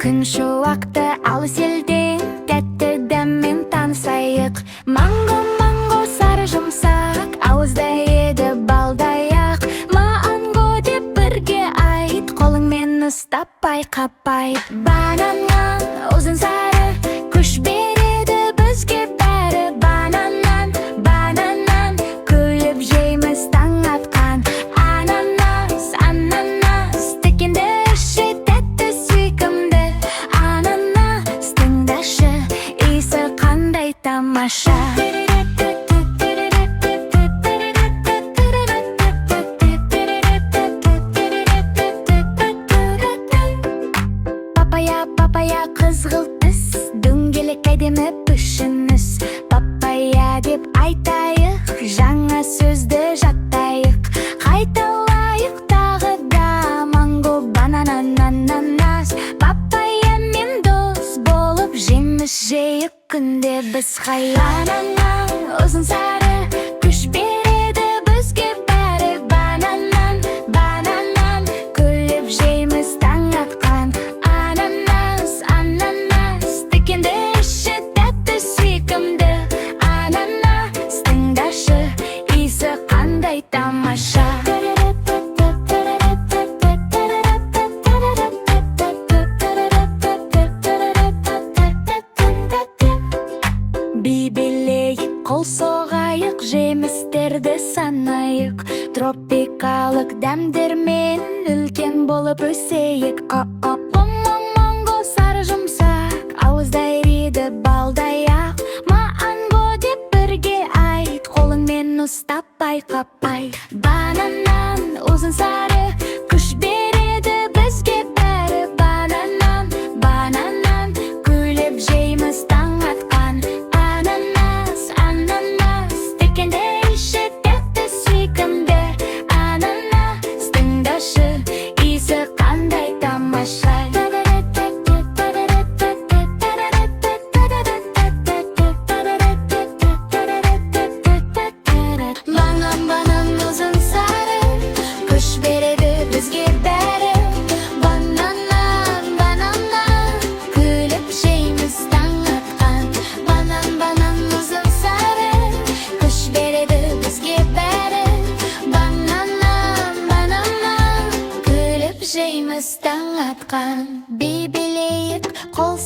Күн шуақты алыс елден тәтті дәммен танысайық. Манго, манго, сары жұмсақ, ауызда еді балдай-ақ. Манго деп бірге айт, қолыңмен ұстап байқап-байт. Бананнан ұзын сары күш береді бізге бәрі. Бананнан, бананнан күліп жейміз таң атқан. Ананас, ананас, тікенді іші тәтті сүйкімді. Ананас, тыңдашы, иісі қандай тамаша. Папая қызғылт түс, дөңгелек әдемі пішініс. Папая деп айтайық, жаңа сөзді жаттайық. Қайталайық тағы да: манго, банан, ананас. Папаямен дос болып жеміс жейік күнде біз. Бананнан ұзын сары күш береді бізге бәрі. Бананнан, бананнан күліп жейміз таң атқан. Ананас, ананас, тікенді іші тәтті сүйкімді. Ананас, тыңдашы, иісі қандай тамаша. Билейік, қол соғайық, жемістерді санайық. Тропикалық дәмдермен үлкен болып өсейік. Манго, сары жұмсақ, ауызда ериді балдай-ақ. Манго деп бірге айт, қолыңмен ұстап байқап-байт. Бананнан ұзын сары күш береді бізге бәрі. Бананнан, бананнан күліп жейміз таң атқан. Ананас, ананас, тікенді іші тәтті сүйкімді. Ананас, тыңдашы, иісі қандай тамаша. Банан ұзын сары күш береді бізге бәрі. Бананнан, бананнан күліп жейміз таң атқан. Банан ұзын сары күш береді бізге бәрі. Бананнан, бананнан күліп жейміз таң атқан. Билейік, қол